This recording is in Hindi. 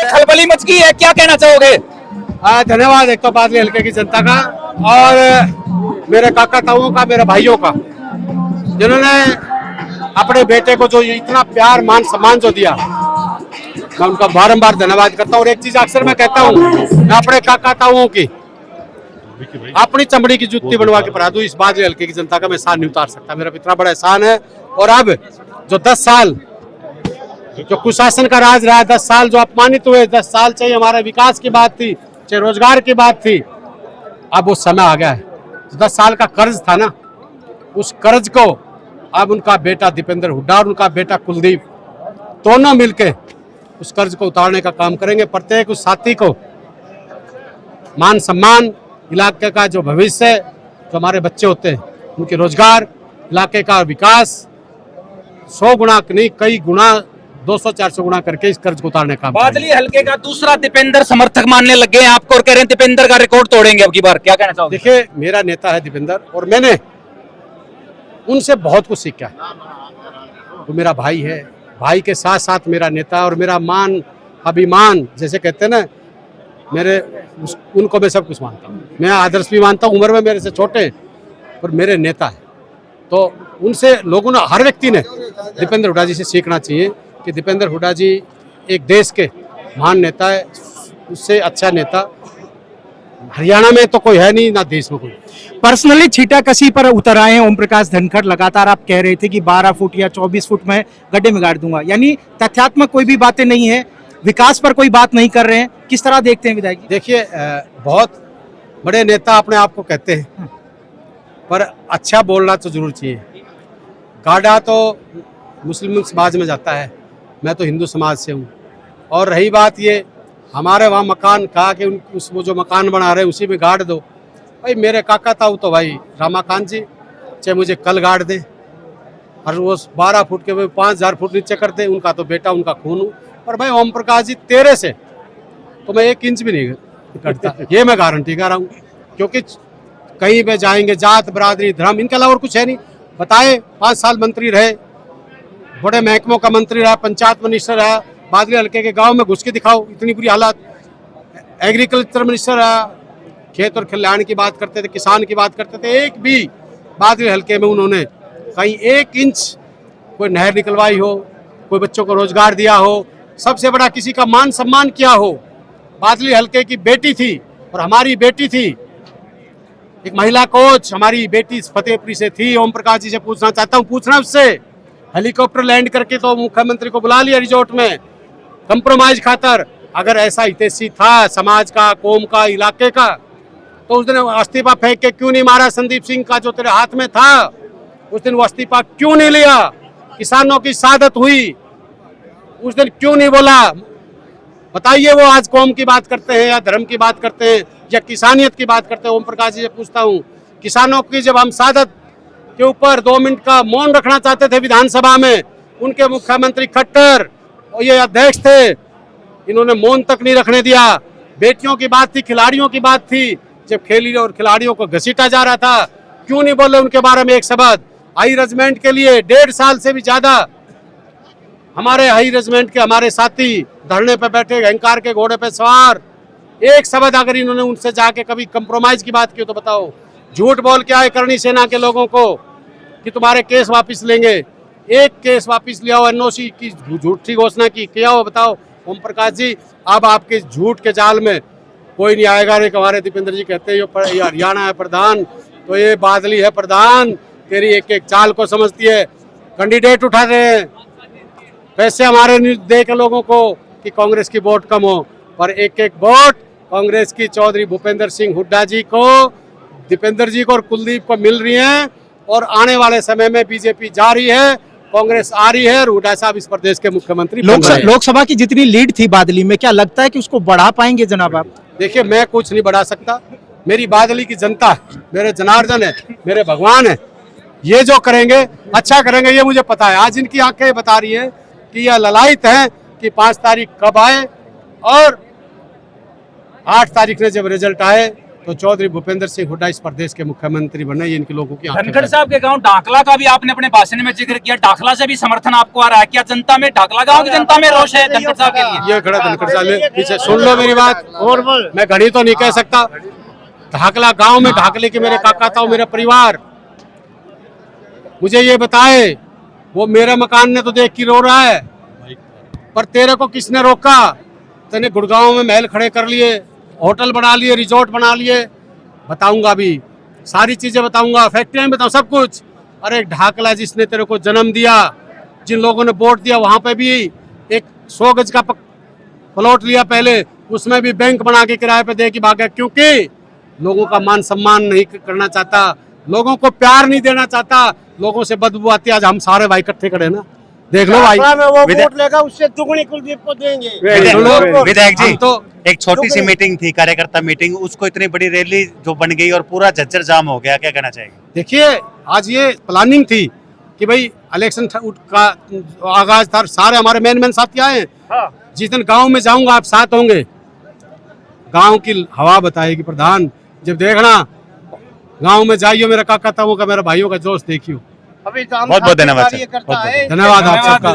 खलबली मच गई है, क्या कहना चाहोगे? धन्यवाद एक तो बादली हल्के की जनता का और मेरे काका ताऊओं का, मेरे भाइयों का, जिन्होंने अपने बेटे को जो इतना प्यार मान सम्मान जो दिया, मैं उनका बारंबार धन्यवाद करता हूँ। और एक चीज अक्सर मैं कहता हूँ, मैं अपने काका ताऊओं की अपनी चमड़ी की जुत्ती बनवा के पढ़ा दूं, इस बादली हल्के की जनता का मैं एहसान नहीं उतार सकता। मेरा इतना बड़ा एहसान है। और अब जो 10 साल जो कुशासन का राज रहा, 10 साल जो अपमानित हुए, 10 साल चाहिए हमारे विकास की बात थी, चाहे रोजगार की बात थी, अब वो समय आ गया है। 10 साल का कर्ज था ना, उस कर्ज को अब उनका बेटा दीपेंद्र हुड्डा और उनका बेटा कुलदीप दोनों मिलके उस कर्ज को उतारने का काम करेंगे। प्रत्येक उस साथी को मान सम्मान, इलाके का जो भविष्य, जो हमारे बच्चे होते हैं उनके रोजगार, इलाके का विकास 100 गुना नहीं, कई गुना, 200-400 गुना करके इस कर्ज को उतारने का। बादली हल्के का दूसरा दीपेंद्र समर्थक मानने लग गए हैं आपको और कह रहे हैं दीपेंद्र का रिकॉर्ड तोड़ेंगे अब की बार, क्या कहना चाहोगे? देखिए, मेरा नेता है दीपेंद्र और मैंने उनसे बहुत कुछ सीखा है। वो मेरा भाई है, भाई के साथ साथ मेरा नेता और मेरा मान अभिमान, जैसे कहते हैं ना, उनको मैं सब कुछ मानता हूँ। मैं आदर्श भी मानता हूँ, उम्र में मेरे से छोटे हैं पर मेरे नेता है। तो उनसे लोगों ने, हर व्यक्ति ने दीपेंद्र हुड्डा जी से सीखना चाहिए कि दीपेंद्र हुड्डा जी एक देश के महान नेता है। उससे अच्छा नेता हरियाणा में तो कोई है नहीं, ना देश में कोई। पर्सनली छीटाकशी पर उतर आए हैं ओम प्रकाश धनखड़। लगातार आप कह रहे थे कि 12 फुट या 24 फुट में गड्ढे में गाड़ दूंगा, यानी तथ्यात्मक कोई भी बातें नहीं है, विकास पर कोई बात नहीं कर रहे हैं। किस तरह देखते हैं विधायक जी? देखिए, बहुत बड़े नेता अपने आप को कहते हैं पर अच्छा बोलना तो जरूर चाहिए। गाड़ा तो मुस्लिम समाज में जाता है, मैं तो हिंदू समाज से हूँ। और रही बात ये, हमारे वहाँ मकान कहा कि वो जो मकान बना रहे हैं उसी में गाड़ दो। भाई मेरे काका ताऊ तो भाई रामाकांत जी, चाहे मुझे कल गाड़ दे और वो 12 फुट के 5000 फुट नीचे कर दे, उनका तो बेटा, उनका खून हूँ। और भाई ओम प्रकाश जी, तेरे से तो मैं 1 इंच भी नहीं कटता, ये मैं गारंटी कर रहा हूँ। क्योंकि कहीं पे जाएंगे, जात बरादरी धर्म, इनके अलावा और कुछ है नहीं। बताए, 5 साल मंत्री रहे, बड़े महकमों का मंत्री रहा, पंचायत मिनिस्टर रहा, बादली हल्के के गांव में घुस के दिखाओ, इतनी बुरी हालत। एग्रीकल्चर मिनिस्टर रहा, खेत और कल्याण की बात करते थे, किसान की बात करते थे। एक भी बादली हल्के में उन्होंने कहीं 1 इंच कोई नहर निकलवाई हो, कोई बच्चों को रोजगार दिया हो, सबसे बड़ा किसी का मान सम्मान किया हो। बादली हल्के की बेटी थी और हमारी बेटी थी, एक महिला कोच हमारी बेटी फतेहपुरी से थी। ओम प्रकाश जी से पूछना चाहता हूँ, पूछना उससे, हेलीकॉप्टर लैंड करके तो मुख्यमंत्री को बुला लिया रिजॉर्ट में कंप्रोमाइज खातर। अगर ऐसा हितैषी था समाज का, कौम का, इलाके का, तो उस दिन इस्तीफा फेंक के क्यों नहीं मारा? संदीप सिंह का जो तेरे हाथ में था, उस दिन वो इस्तीफा क्यों नहीं लिया? किसानों की शहादत हुई, उस दिन क्यों नहीं बोला? बताइए, वो आज कौम की बात करते हैं या धर्म की बात करते हैं या किसानियत की बात करते हैं? ओम प्रकाश जी से पूछता हूँ, किसानों की जब हम शहादत के ऊपर 2 मिनट का मौन रखना चाहते थे विधानसभा में, उनके मुख्यमंत्री खट्टर और ये अध्यक्ष थे, इन्होंने मौन तक नहीं रखने दिया। बेटियों की बात थी, खिलाड़ियों की बात थी, जब खेली और खिलाड़ियों को घसीटा जा रहा था, क्यों नहीं बोले उनके बारे में एक शब्द? हाई रेजिमेंट के लिए 1.5 साल से भी ज्यादा हमारे हाई रेजिमेंट के हमारे साथी धरने पे बैठे, अहंकार के घोड़े पे सवार, एक शब्द अगर इन्होंने उनसे जाके कभी कंप्रोमाइज की बात की तो बताओ। झूठ बोल के आए करणी सेना के लोगों को कि तुम्हारे केस वापस लेंगे, एक केस वापस लिया हो, एनओसी की झूठी घोषणा की, किया हो? बताओ ओम प्रकाश जी, अब आपके झूठ के जाल में कोई नहीं आएगा। नहीं, हमारे दीपेंद्र जी कहते हैं ये हरियाणा है प्रधान, तो ये बादली है प्रधान, तेरी एक एक चाल को समझती है। कैंडिडेट उठा रहे हैं पैसे हमारे दे के लोगों को कि कांग्रेस की वोट कम हो, पर एक एक वोट कांग्रेस की चौधरी भूपेंद्र सिंह हुड्डा जी को, दीपेंद्र जी को और कुलदीप को मिल रही है। और आने वाले समय में बीजेपी जा रही है, कांग्रेस आ रही है और हुड्डा साहब इस प्रदेश के मुख्यमंत्री। लोकसभा की जितनी लीड थी बादली में, क्या लगता है कि उसको बढ़ा पाएंगे जनाब आप? देखिए, मैं कुछ नहीं बढ़ा सकता, मेरी बादली की जनता, मेरे जनार्दन है, मेरे भगवान है, ये जो करेंगे अच्छा करेंगे, ये मुझे पता है। आज इनकी आंखें बता रही है कि यह ललायत है कि 5 तारीख कब आए, और 8 तारीख ने जब रिजल्ट आए तो चौधरी भूपेंद्र सिंह हुड्डा इस प्रदेश के मुख्यमंत्री बने, ये इनके लोगों की आंखें धनखड़ बंद। साहब के गांव डाकला का भी आपने अपने भाषण में जिक्र किया, डाकला से भी समर्थन आपको आ रहा है क्या? जनता में, डाकला गांव की जनता में रोष है धनखड़ साहब के लिए? ये खड़ा धनखड़ साहब ने पीछे, सुन लो मेरी बात, मैं घड़ी तो नहीं कह सकता। ढाकला गांव में ढाकले के मेरे काका था, मेरा परिवार, मुझे ये बताए, वो मेरे मकान ने तो देख के रो रहा है, पर तेरे को किसने रोका? तेने गुड़गांव में महल खड़े कर लिए, होटल बना लिए, रिजॉर्ट बना लिए, बताऊंगा अभी सारी चीजें बताऊंगा, फैक्ट्रियां बताऊं, सब कुछ। अरे ढाकला जिसने तेरे को जन्म दिया, जिन लोगों ने वोट दिया, वहां पे भी एक 100 गज का प्लॉट लिया पहले, उसमें भी बैंक बना के किराए पे दे के भागा, क्योंकि लोगों का मान सम्मान नहीं करना चाहता, लोगों को प्यार नहीं देना चाहता, लोगों से बदबू आती है। आज हम सारे भाई इकट्ठे खड़े ना, देख लो भाई, में वो वोट लेगा उससे दुगनी कुलदीप को देंगे। विधायक जी, हम तो एक छोटी सी मीटिंग थी, कार्यकर्ता मीटिंग, उसको इतनी बड़ी रैली जो बन गई और पूरा झज्जर जाम हो गया, क्या कहना चाहिए? देखिए, आज ये प्लानिंग थी कि भाई इलेक्शन का आगाज था, सारे हमारे मेन साथी आए हैं। जिस दिन गांव में जाऊंगा आप साथ होंगे, गांव की हवा बताएगी प्रधान। जब देखना गांव में जाइयो, मेरा काका था वो का, मेरा भाइयों का जोश देखियो। अभी बहुत बहुत धन्यवाद सर। करता है। धन्यवाद आप सबका।